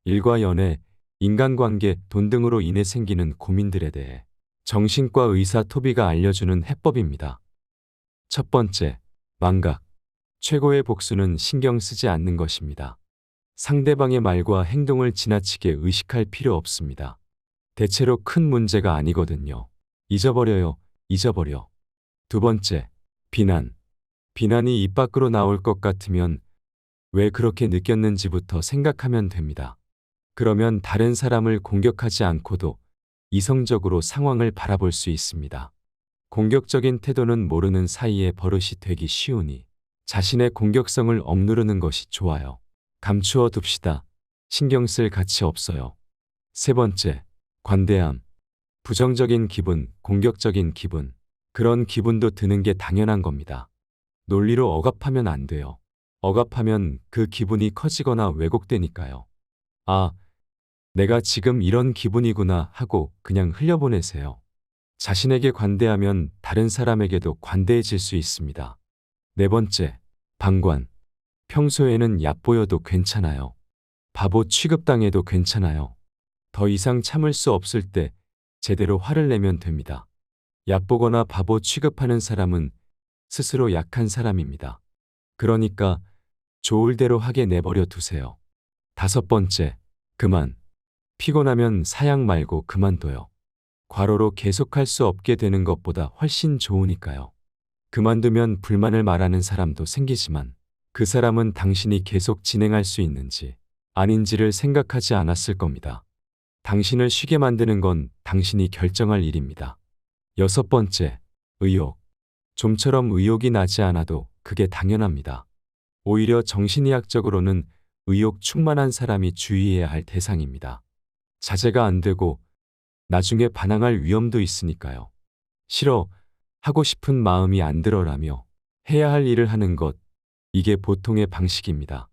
일과 연애, 인간관계, 돈 등으로 인해 생기는 고민들에 대해 정신과 의사 토비가 알려주는 해법입니다. 첫 번째, 망각. 최고의 복수는 신경 쓰지 않는 것입니다. 상대방의 말과 행동을 지나치게 의식할 필요 없습니다. 대체로 큰 문제가 아니거든요. 잊어버려요, 잊어버려. 두 번째, 비난. 비난이 입 밖으로 나올 것 같으면 왜 그렇게 느꼈는지부터 생각하면 됩니다. 그러면 다른 사람을 공격하지 않고도 이성적으로 상황을 바라볼 수 있습니다. 공격적인 태도는 모르는 사이에 버릇이 되기 쉬우니 자신의 공격성을 억누르는 것이 좋아요. 감추어 둡시다. 신경 쓸 가치 없어요. 세 번째, 관대함. 부정적인 기분, 공격적인 기분. 그런 기분도 드는 게 당연한 겁니다. 논리로 억압하면 안 돼요. 억압하면 그 기분이 커지거나 왜곡되니까요. 아, 내가 지금 이런 기분이구나 하고 그냥 흘려보내세요. 자신에게 관대하면 다른 사람에게도 관대해질 수 있습니다. 네 번째, 방관. 평소에는 얕보여도 괜찮아요. 바보 취급당해도 괜찮아요. 더 이상 참을 수 없을 때 제대로 화를 내면 됩니다. 얕보거나 바보 취급하는 사람은 스스로 약한 사람입니다. 그러니까 좋을 대로 하게 내버려 두세요. 다섯 번째, 그만. 피곤하면 사양 말고 그만둬요. 과로로 계속할 수 없게 되는 것보다 훨씬 좋으니까요. 그만두면 불만을 말하는 사람도 생기지만 그 사람은 당신이 계속 진행할 수 있는지 아닌지를 생각하지 않았을 겁니다. 당신을 쉬게 만드는 건 당신이 결정할 일입니다. 여섯 번째, 의욕. 좀처럼 의욕이 나지 않아도 그게 당연합니다. 오히려 정신의학적으로는 의욕 충만한 사람이 주의해야 할 대상입니다. 자제가 안 되고 나중에 반항할 위험도 있으니까요. 싫어, 하고 싶은 마음이 안 들어라며 해야 할 일을 하는 것, 이게 보통의 방식입니다.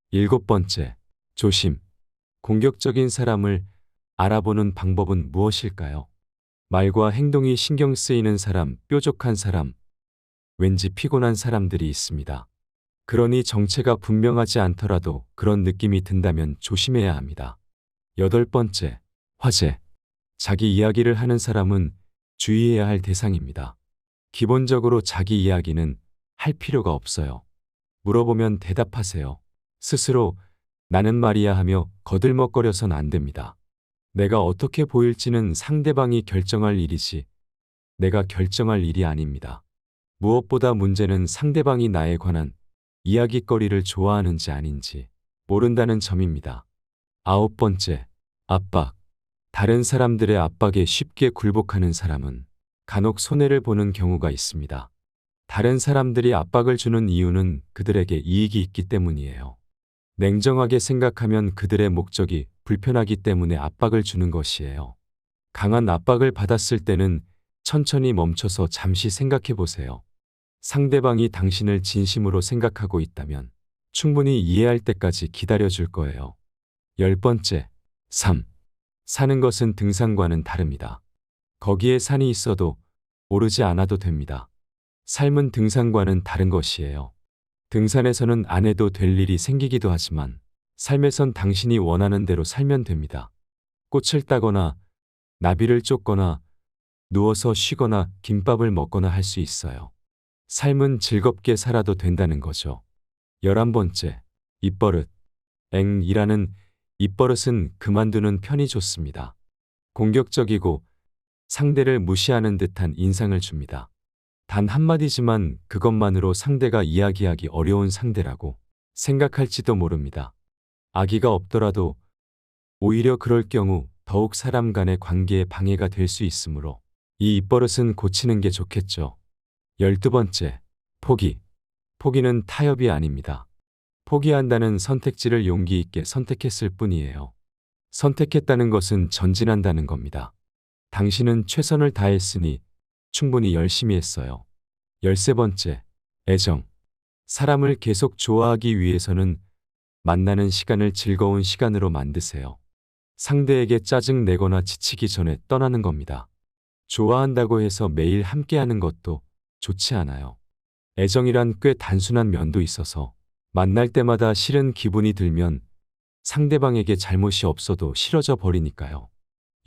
일곱 번째, 조심. 공격적인 사람을 알아보는 방법은 무엇일까요? 말과 행동이 신경 쓰이는 사람, 뾰족한 사람, 왠지 피곤한 사람들이 있습니다. 그러니 정체가 분명하지 않더라도 그런 느낌이 든다면 조심해야 합니다. 여덟 번째, 화제. 자기 이야기를 하는 사람은 주의해야 할 대상입니다. 기본적으로 자기 이야기는 할 필요가 없어요. 물어보면 대답하세요. 스스로 나는 말이야 하며 거들먹거려선 안 됩니다. 내가 어떻게 보일지는 상대방이 결정할 일이지 내가 결정할 일이 아닙니다. 무엇보다 문제는 상대방이 나에 관한 이야깃거리를 좋아하는지 아닌지 모른다는 점입니다. 아홉 번째, 압박. 다른 사람들의 압박에 쉽게 굴복하는 사람은 간혹 손해를 보는 경우가 있습니다. 다른 사람들이 압박을 주는 이유는 그들에게 이익이 있기 때문이에요. 냉정하게 생각하면 그들의 목적이 불편하기 때문에 압박을 주는 것이에요. 강한 압박을 받았을 때는 천천히 멈춰서 잠시 생각해 보세요. 상대방이 당신을 진심으로 생각하고 있다면 충분히 이해할 때까지 기다려줄 거예요. 열 번째, 삶. 사는 것은 등산과는 다릅니다. 거기에 산이 있어도 오르지 않아도 됩니다. 삶은 등산과는 다른 것이에요. 등산에서는 안 해도 될 일이 생기기도 하지만 삶에선 당신이 원하는 대로 살면 됩니다. 꽃을 따거나 나비를 쫓거나 누워서 쉬거나 김밥을 먹거나 할 수 있어요. 삶은 즐겁게 살아도 된다는 거죠. 11번째, 입버릇. 앵이라는 입버릇은 그만두는 편이 좋습니다. 공격적이고 상대를 무시하는 듯한 인상을 줍니다. 단 한마디지만 그것만으로 상대가 이야기하기 어려운 상대라고 생각할지도 모릅니다. 악의가 없더라도 오히려 그럴 경우 더욱 사람 간의 관계에 방해가 될 수 있으므로 이 입버릇은 고치는 게 좋겠죠. 12번째, 포기. 포기는 타협이 아닙니다. 포기한다는 선택지를 용기 있게 선택했을 뿐이에요. 선택했다는 것은 전진한다는 겁니다. 당신은 최선을 다했으니 충분히 열심히 했어요. 13번째, 애정. 사람을 계속 좋아하기 위해서는 만나는 시간을 즐거운 시간으로 만드세요. 상대에게 짜증 내거나 지치기 전에 떠나는 겁니다. 좋아한다고 해서 매일 함께하는 것도 좋지 않아요. 애정이란 꽤 단순한 면도 있어서 만날 때마다 싫은 기분이 들면 상대방에게 잘못이 없어도 싫어져 버리니까요.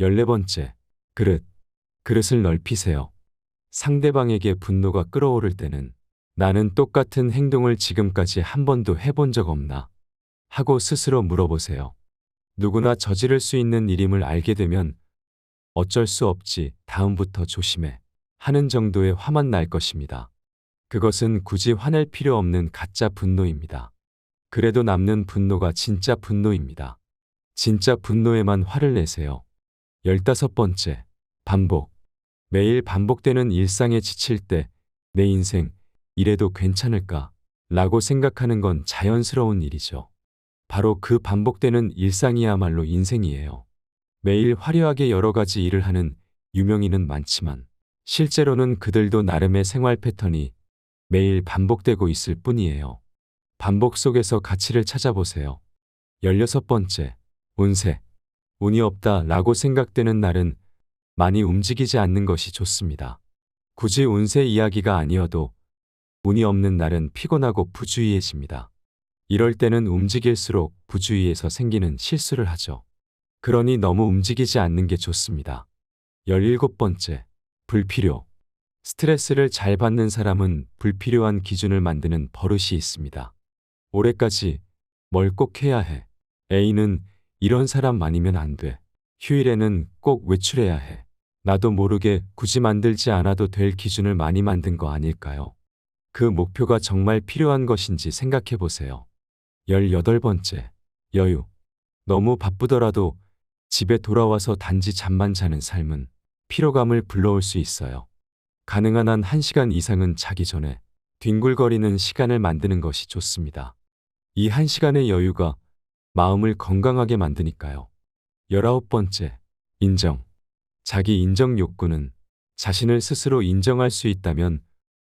14번째, 그릇을 넓히세요. 상대방에게 분노가 끓어오를 때는 나는 똑같은 행동을 지금까지 한 번도 해본 적 없나? 하고 스스로 물어보세요. 누구나 저지를 수 있는 일임을 알게 되면 어쩔 수 없지, 다음부터 조심해 하는 정도의 화만 날 것입니다. 그것은 굳이 화낼 필요 없는 가짜 분노입니다. 그래도 남는 분노가 진짜 분노입니다. 진짜 분노에만 화를 내세요. 15번째, 반복. 매일 반복되는 일상에 지칠 때 내 인생 이래도 괜찮을까? 라고 생각하는 건 자연스러운 일이죠. 바로 그 반복되는 일상이야말로 인생이에요. 매일 화려하게 여러 가지 일을 하는 유명인은 많지만 실제로는 그들도 나름의 생활 패턴이 매일 반복되고 있을 뿐이에요. 반복 속에서 가치를 찾아보세요. 16번째, 운세. 운이 없다 라고 생각되는 날은 많이 움직이지 않는 것이 좋습니다. 굳이 운세 이야기가 아니어도 운이 없는 날은 피곤하고 부주의해집니다. 이럴 때는 움직일수록 부주의해서 생기는 실수를 하죠. 그러니 너무 움직이지 않는 게 좋습니다. 17번째, 불필요. 스트레스를 잘 받는 사람은 불필요한 기준을 만드는 버릇이 있습니다. 올해까지 뭘 꼭 해야 해. A는 이런 사람 아니면 안 돼. 휴일에는 꼭 외출해야 해. 나도 모르게 굳이 만들지 않아도 될 기준을 많이 만든 거 아닐까요? 그 목표가 정말 필요한 것인지 생각해 보세요. 18번째, 여유. 너무 바쁘더라도 집에 돌아와서 단지 잠만 자는 삶은 피로감을 불러올 수 있어요. 가능한 한 1시간 이상은 자기 전에 뒹굴거리는 시간을 만드는 것이 좋습니다. 이 1시간의 여유가 마음을 건강하게 만드니까요. 19번째, 인정. 자기 인정 욕구는 자신을 스스로 인정할 수 있다면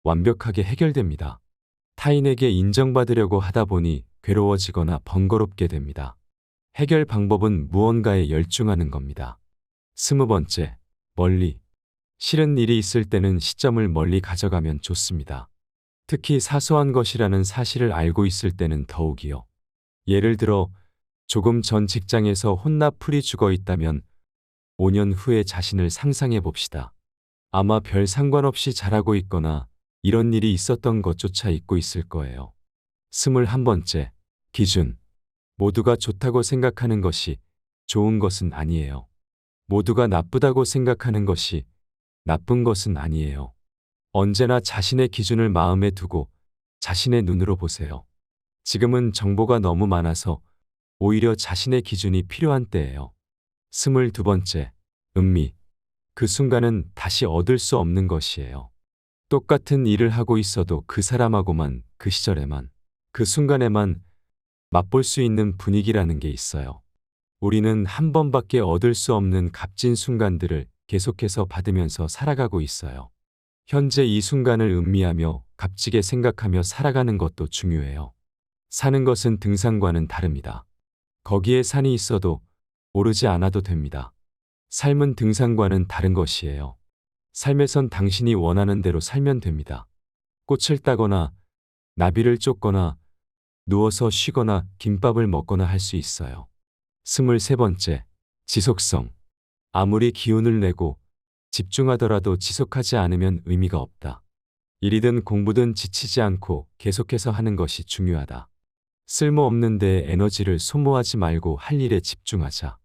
완벽하게 해결됩니다. 타인에게 인정받으려고 하다 보니 괴로워지거나 번거롭게 됩니다. 해결 방법은 무언가에 열중하는 겁니다. 20번째, 멀리. 싫은 일이 있을 때는 시점을 멀리 가져가면 좋습니다. 특히 사소한 것이라는 사실을 알고 있을 때는 더욱이요. 예를 들어 조금 전 직장에서 혼나 풀이 죽어 있다면 5년 후의 자신을 상상해 봅시다. 아마 별 상관없이 잘하고 있거나 이런 일이 있었던 것조차 잊고 있을 거예요. 21번째, 기준. 모두가 좋다고 생각하는 것이 좋은 것은 아니에요. 모두가 나쁘다고 생각하는 것이 나쁜 것은 아니에요. 언제나 자신의 기준을 마음에 두고 자신의 눈으로 보세요. 지금은 정보가 너무 많아서 오히려 자신의 기준이 필요한 때예요. 22번째, 음미. 그 순간은 다시 얻을 수 없는 것이에요. 똑같은 일을 하고 있어도 그 사람하고만, 그 시절에만, 그 순간에만 맛볼 수 있는 분위기라는 게 있어요. 우리는 한 번밖에 얻을 수 없는 값진 순간들을 계속해서 받으면서 살아가고 있어요. 현재 이 순간을 음미하며 값지게 생각하며 살아가는 것도 중요해요. 사는 것은 등산과는 다릅니다. 거기에 산이 있어도 오르지 않아도 됩니다. 삶은 등산과는 다른 것이에요. 삶에선 당신이 원하는 대로 살면 됩니다. 꽃을 따거나 나비를 쫓거나 누워서 쉬거나 김밥을 먹거나 할 수 있어요. 23번째, 지속성. 아무리 기운을 내고 집중하더라도 지속하지 않으면 의미가 없다. 일이든 공부든 지치지 않고 계속해서 하는 것이 중요하다. 쓸모없는 데에 에너지를 소모하지 말고 할 일에 집중하자.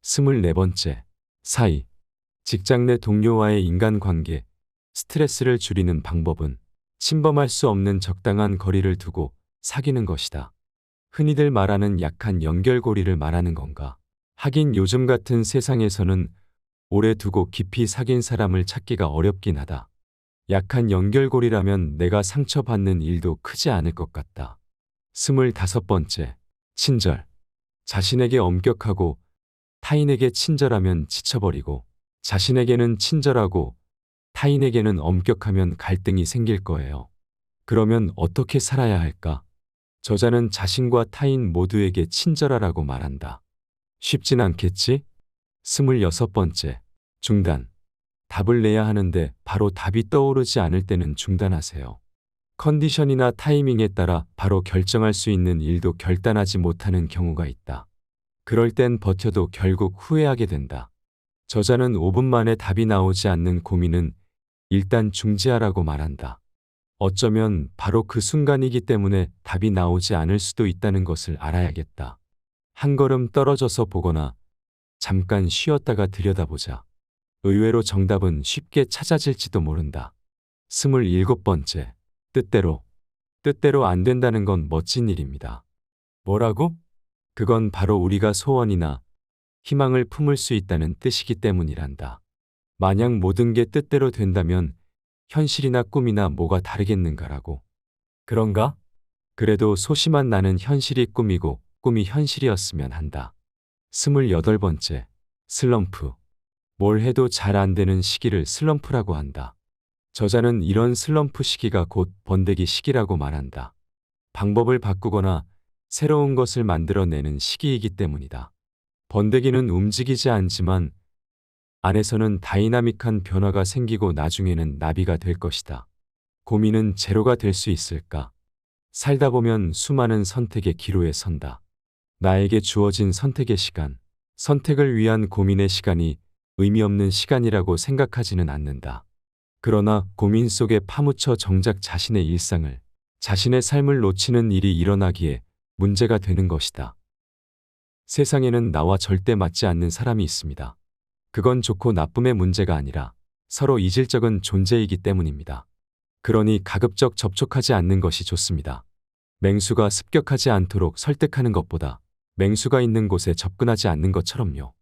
24번째, 사이. 직장 내 동료와의 인간관계, 스트레스를 줄이는 방법은 침범할 수 없는 적당한 거리를 두고 사귀는 것이다. 흔히들 말하는 약한 연결고리를 말하는 건가? 하긴 요즘 같은 세상에서는 오래 두고 깊이 사귄 사람을 찾기가 어렵긴 하다. 약한 연결고리라면 내가 상처받는 일도 크지 않을 것 같다. 25번째, 친절. 자신에게 엄격하고 타인에게 친절하면 지쳐버리고 자신에게는 친절하고 타인에게는 엄격하면 갈등이 생길 거예요. 그러면 어떻게 살아야 할까? 저자는 자신과 타인 모두에게 친절하라고 말한다. 쉽진 않겠지? 26번째, 중단. 답을 내야 하는데 바로 답이 떠오르지 않을 때는 중단하세요. 컨디션이나 타이밍에 따라 바로 결정할 수 있는 일도 결단하지 못하는 경우가 있다. 그럴 땐 버텨도 결국 후회하게 된다. 저자는 5분 만에 답이 나오지 않는 고민은 일단 중지하라고 말한다. 어쩌면 바로 그 순간이기 때문에 답이 나오지 않을 수도 있다는 것을 알아야겠다. 한 걸음 떨어져서 보거나 잠깐 쉬었다가 들여다보자. 의외로 정답은 쉽게 찾아질지도 모른다. 27번째. 뜻대로. 뜻대로 안 된다는 건 멋진 일입니다. 뭐라고? 그건 바로 우리가 소원이나 희망을 품을 수 있다는 뜻이기 때문이란다. 만약 모든 게 뜻대로 된다면 현실이나 꿈이나 뭐가 다르겠는가라고. 그런가? 그래도 소심한 나는 현실이 꿈이고 꿈이 현실이었으면 한다. 28번째. 슬럼프. 뭘 해도 잘 안 되는 시기를 슬럼프라고 한다. 저자는 이런 슬럼프 시기가 곧 번데기 시기라고 말한다. 방법을 바꾸거나 새로운 것을 만들어내는 시기이기 때문이다. 번데기는 움직이지 않지만 안에서는 다이나믹한 변화가 생기고 나중에는 나비가 될 것이다. 고민은 제로가 될 수 있을까? 살다 보면 수많은 선택의 기로에 선다. 나에게 주어진 선택의 시간, 선택을 위한 고민의 시간이 의미 없는 시간이라고 생각하지는 않는다. 그러나 고민 속에 파묻혀 정작 자신의 일상을, 자신의 삶을 놓치는 일이 일어나기에 문제가 되는 것이다. 세상에는 나와 절대 맞지 않는 사람이 있습니다. 그건 좋고 나쁨의 문제가 아니라 서로 이질적인 존재이기 때문입니다. 그러니 가급적 접촉하지 않는 것이 좋습니다. 맹수가 습격하지 않도록 설득하는 것보다 맹수가 있는 곳에 접근하지 않는 것처럼요.